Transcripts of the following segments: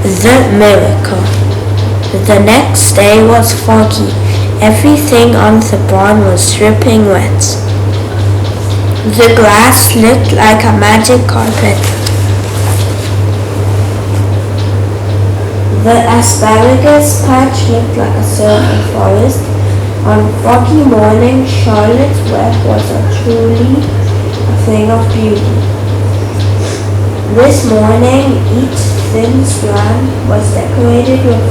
The miracle. The next day was foggy. Everything on the barn was dripping wet. The grass looked like a magic carpet. The asparagus patch looked like a silver forest. On foggy morning, Charlotte's Web was truly a thing of beauty. This morning, each thin strand was decorated with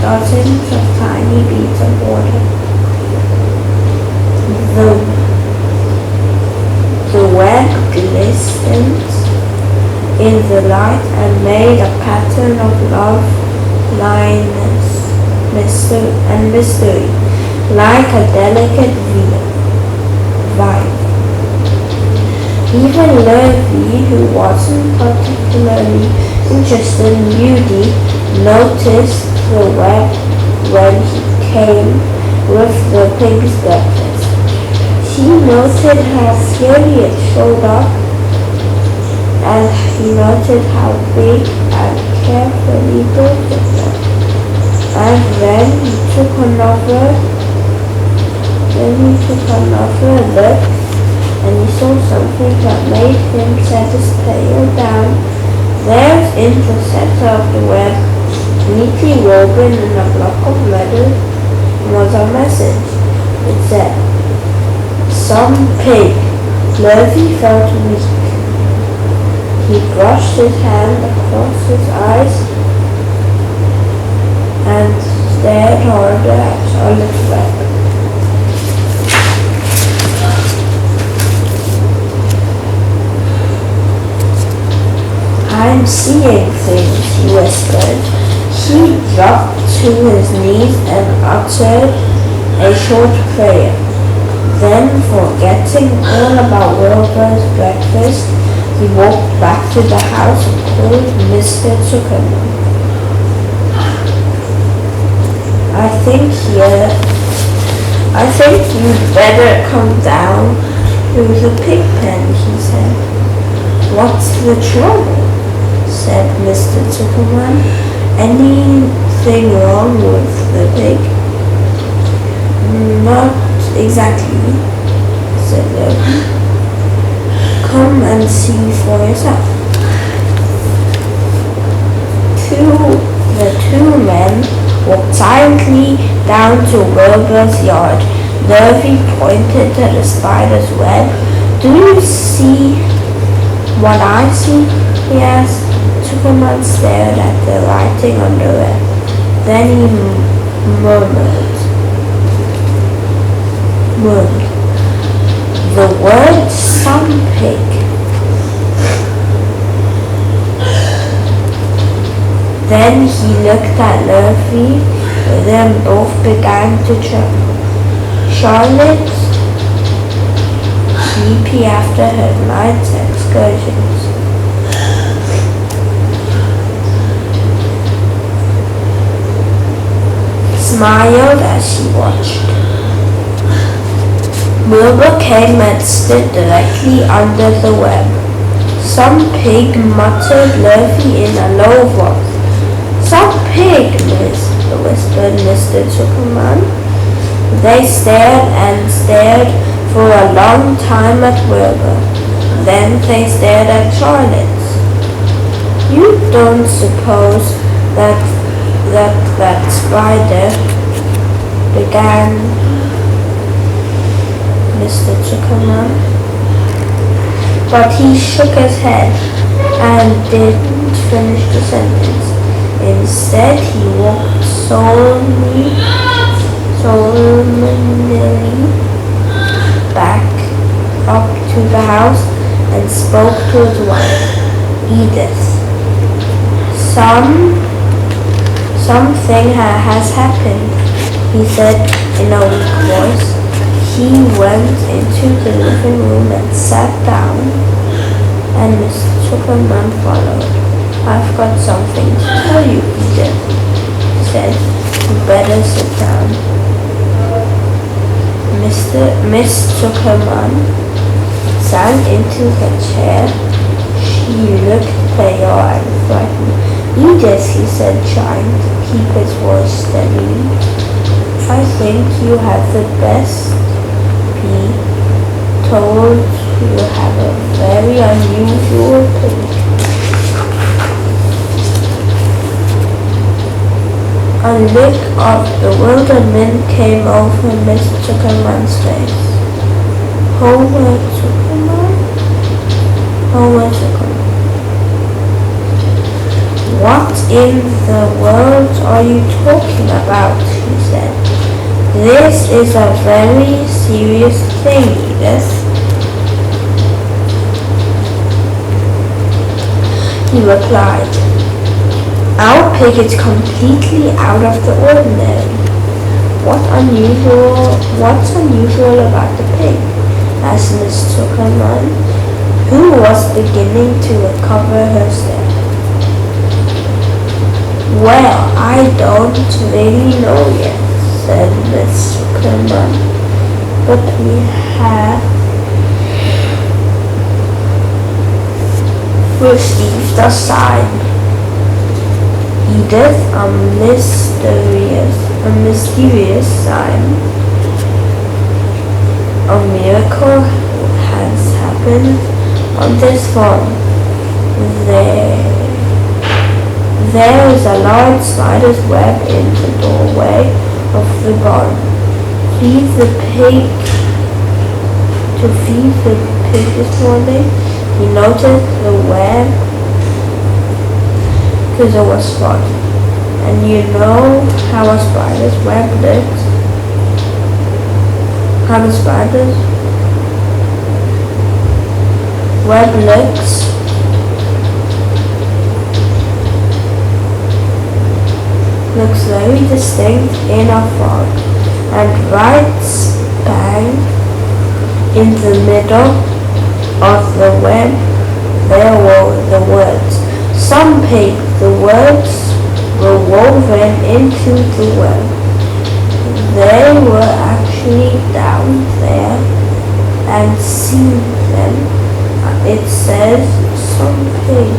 dozens of tiny beads of water. The web glistened in the light and made a pattern of love, lightness, and mystery, like a delicate vine. Even Lurvy, who wasn't particularly interested in beauty, noticed the web when he came with the pig's breakfast. He noted how slowly it showed up, and he noted how big and carefully built it was. And then he took another look, and he saw something that made him set his tail down. There in the center of the web, neatly woven in a block of metal, was a message. It said, "Some pig." Lurvy felt weak. He brushed his hand across his eyes and stared harder at Charlotte's Web. "I'm seeing things," he whispered. He dropped to his knees and uttered a short prayer. Then, forgetting all about Wilbur's breakfast, he walked back to the house and called Mr. Zuckerman. I think you'd better come down to the pig pen," he said. "What's the trouble?" said Mr. Zuckerman. "Anything wrong with the pig?" "Not exactly," said Lurvy. "Come and see for yourself." The two men walked silently down to Wilbur's yard. Lurvy pointed to the spider's web. "Do you see what I see?" he asked. Zuckerman stared at the writing on the web. Then he murmured the word "some pig." Then he looked at Lurvy. Then both began to tremble. Charlotte, sleepy after her night's excursions, smiled as she watched. Wilbur came and stood directly under the web. "Some pig," muttered Lurvy in a low voice. "Some pig," whispered Mr. Zuckerman. They stared and stared for a long time at Wilbur. Then they stared at Charlotte. "You don't suppose that spider," began Mr. Zuckerman, but he shook his head and didn't finish the sentence. Instead, he walked solemnly back up to the house and spoke to his wife, Edith. "Something has happened," he said in a weak voice. He went into the living room and sat down, and Mr. Zuckerman followed. "I've got something to tell you, Edith," he said. "You better sit down." Miss Zuckerman sank into the chair. She looked pale and frightened. Edith, he said, trying to keep his voice steady. I think you have the best bee. Told you have a very unusual pig. A look of bewilderment came over Mr. Zuckerman's face. Homer Zuckerman? Homer Zuckerman. What in the world are you talking about? He said. This is a very serious thing, Edith. He replied. Our pig is completely out of the ordinary. What's unusual about the pig? Asked Miss Zuckerman, who was beginning to recover herself. Well, I don't really know yet, said Miss Zuckerman, but we have received a sign. Edith, a mysterious sign. A miracle has happened on this farm. There is a large spider's web in the doorway of the barn. To feed the pig this morning, he noticed the web because it was fun. And you know how a spider's web looks? How the spider's web looks very distinct in a fog, and right bang in the middle of the web there were the words, "Some pig." The words were woven into the web. They were actually down there and seen them. It says "Some pig,"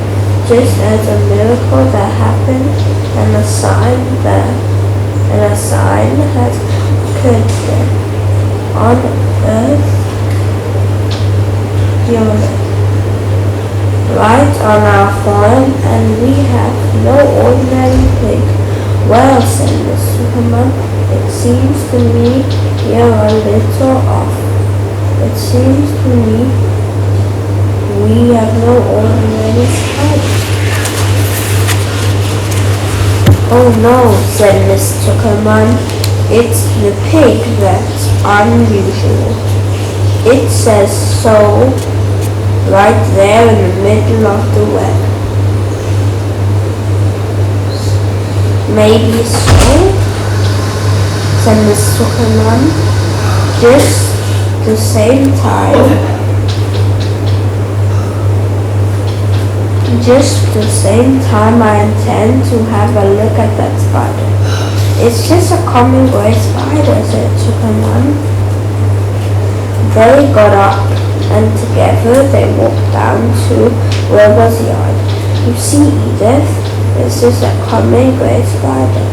just as a miracle that happened and a sign has occurred there on earth, right on our farm, and we have no ordinary pig. Well, said Miss Zuckerman, it seems to me you're a little off. It seems to me we have no ordinary spider. Oh no, said Miss Zuckerman, it's the pig that's unusual. It says so right there in the middle of the web. Maybe so, said Miss Zuckerman. Just the same time I intend to have a look at that spider. It's just a common gray spider, said Zuckerman. They got up and together they walked down to Wilbur's yard. You see, Edith, this is a common gray spider.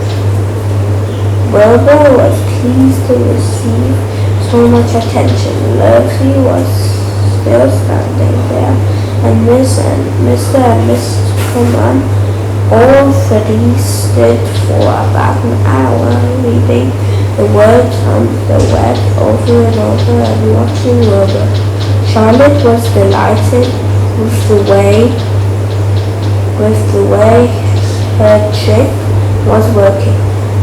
Wilbur was pleased to receive so much attention. Leslie was still standing there, and Mr. and Miss Zuckerman all three stood for about an hour reading the words on the web over and over and watching Wilbur. Charlotte was delighted with the way her trick was working.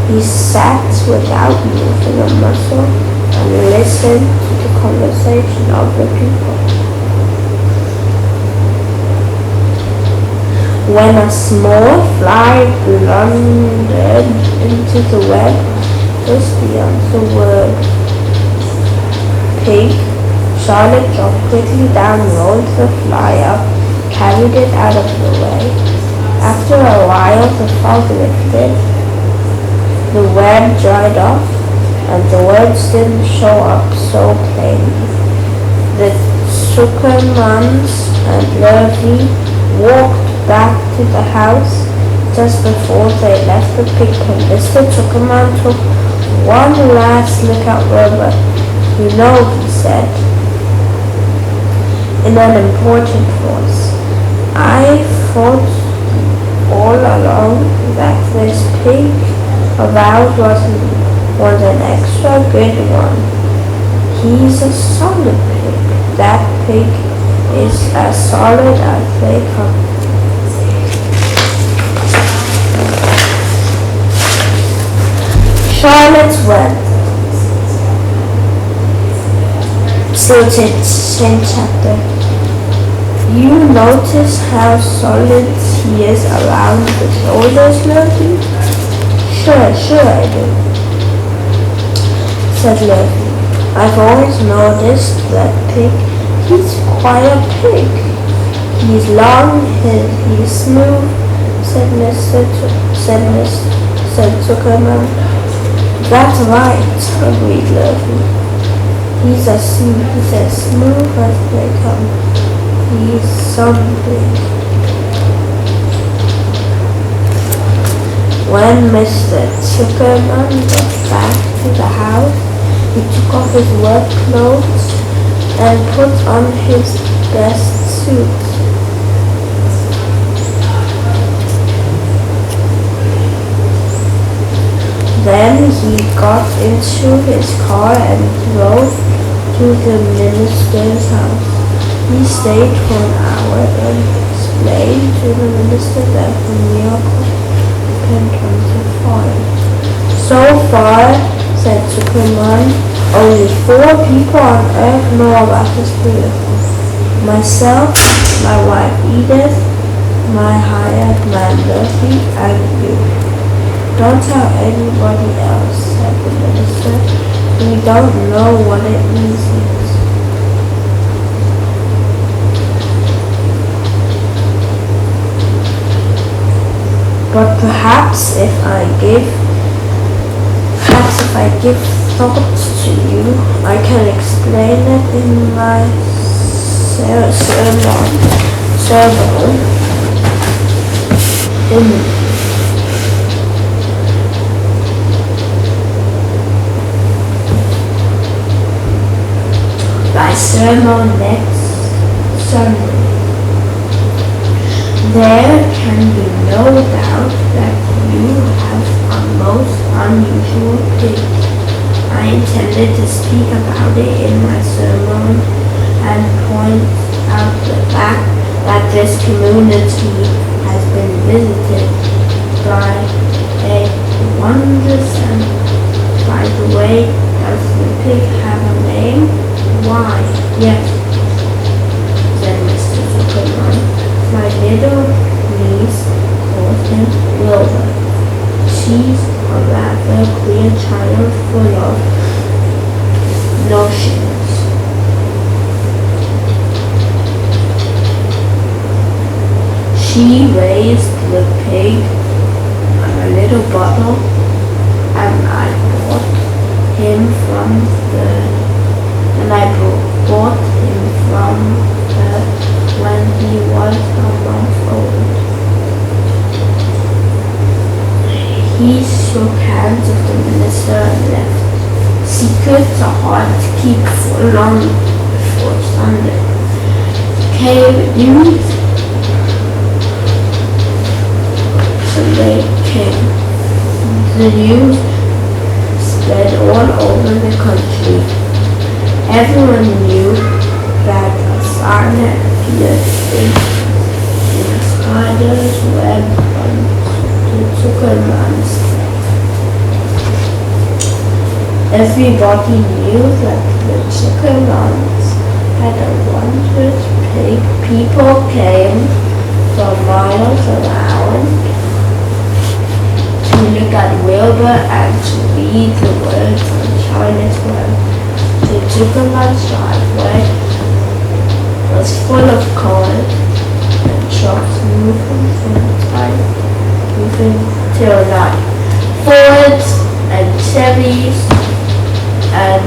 He sat without moving a muscle and listened to the conversation of the people. When a small fly blundered into the web just beyond the word pig, Charlotte dropped quickly down, rolled the fly up, carried it out of the way. After a while the fog lifted, the web dried off, and the words didn't show up so plainly. The Zuckermans and Lurvy walked back to the house, Just before they left the pig pen, Mr. Zuckerman took one last look at Wilbur. "You know," he said, in an important voice, "I thought all along that this pig of ours was an extra good one. He's a solid pig. That pig is as solid as they come." Charlotte's Web. Tilted chapter. "You notice how solid he is around the shoulders, Loki?" Sure I do," said Loki. "I've always noticed that pig. He's quite a pig. He's long, he's smooth," said Zuckerman. "That's right," agreed Loki. He's as smooth as they come. He's something." When Mr. Zuckerman got back to the house, he took off his work clothes and put on his best suit. Then he got into his car and drove to the minister's house. He stayed for an hour and explained to the minister that the miracle depended on the farm. "So far," said Zuckerman, "only 4 people on earth know about this miracle. Myself, my wife Edith, my hired man Murphy, and you. Don't tell anybody else," said the minister. "We don't know what it means yet." "But perhaps if I give thought to you, I can explain it in my sermon next Sunday. There can be no doubt that you have a most unusual pig. I intended to speak about it in my sermon and point out the fact that this community has been visited by a wondrous animal. By the way, does the pig have a name?" "Why, yes," said Mr. Zuckerman. "My little niece calls him Wilbur. She's a rather queer child full of notions. She raised the pig on a little bottle, and I bought him from her when he was a month old." He shook hands with the minister and left. Secrets are hard to keep for long before Sunday. Came news. Sunday came. The news spread all over the country. Everyone knew that a sign had appeared in the spider's web on the Zuckerman's head. Everybody knew that the Zuckermans had a wondrous pig. People came from miles around to look at Wilbur and to read the words on Charlotte's Web. The Zuckerman's driveway was full of cars and trucks moving till night. Fords and Chevys and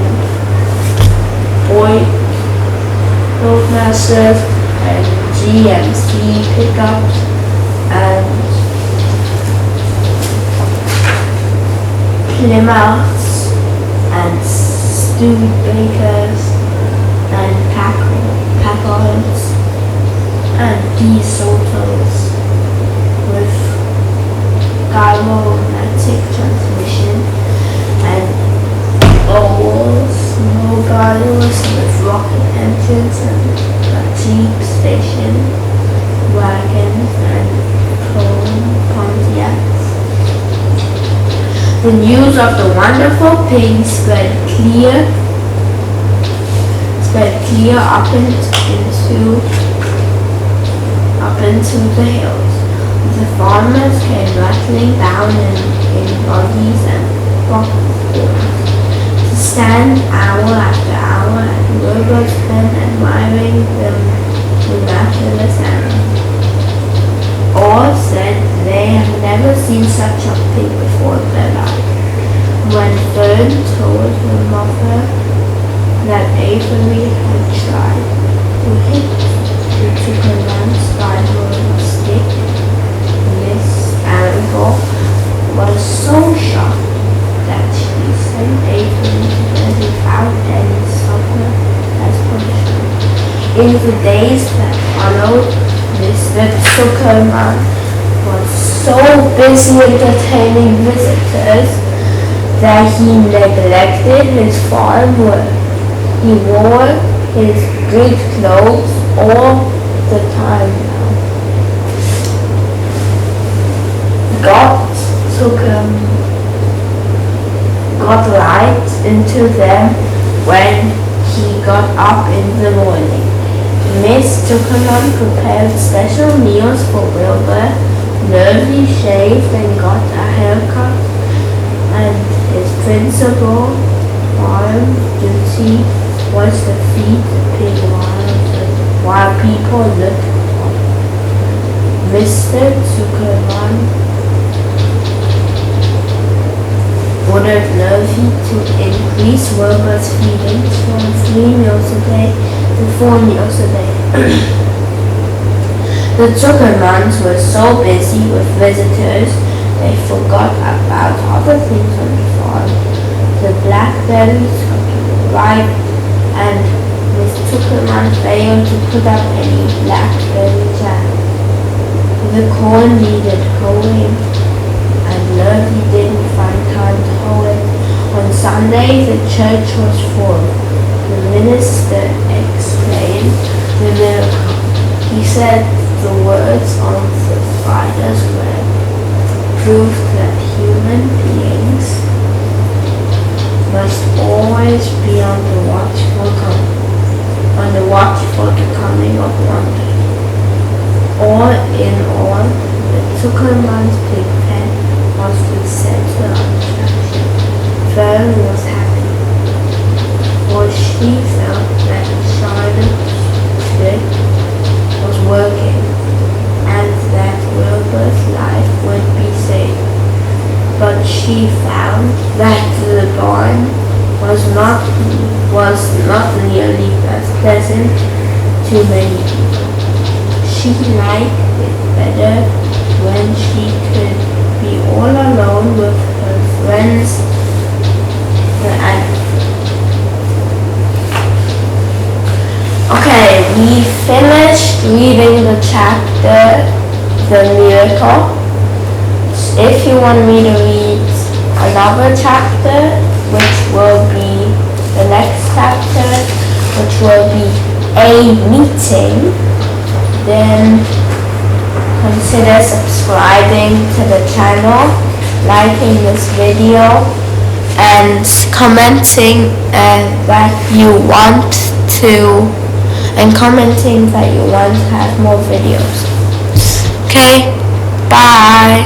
Roadmasters and GMC pickups and Plymouths and Studebakers and Packards and DeSotos with gyromatic transmission and Oldsmobiles with rocket engines and Jeep station wagons and Pontiacs. The news of the wonderful pig spread clear up into the hills. The farmers came rattling down in buggies and buckboards to stand hour after hour at Wilbur's pen admiring the miraculous animal. All said they had never seen such a pig before in their life. When Fern told her mother that Avery had tried to hit the Superman's rival with a stick, Miss Angle was so shocked that she sent Avery to bed without any supper as punishment. In the days that followed, Mr. Zuckerman was so busy entertaining visitors that he neglected his farm work. He wore his good clothes all the time now. Got right into them when he got up in the morning. Miss Zuckerman prepared special meals for Wilbur. Nervy shaved and got a haircut, and his principal farm duty was to feed the pig while people looked on. Mr. Zuckerman ordered Nervy to increase Wilbur's feedings from 3 meals a day to 4 meals a day. The Zuckermans were so busy with visitors they forgot about other things on the farm. The blackberries got ripe and Miss Zuckerman failed to put up any blackberry jam. The corn needed hoeing and Nervy didn't find time to hoe it. On Sunday the church was full. The minister explained the miracle. He said the words on the spider's web proved that human beings must always be on the watch for the coming of wonder. All in all, the Zuckerman's pig pen was the center of attraction. Fern was happy, for she felt that Charlotte's trick was working and that Wilbur's life would be safe. But she found that the barn was not nearly as pleasant to many people. She liked it better when she could be all alone with her friends and okay, we finished reading the chapter, The Miracle. If you want me to read another chapter, which will be the next chapter, which will be a meeting, then consider subscribing to the channel, liking this video, and commenting that you want to have more videos. Okay, bye.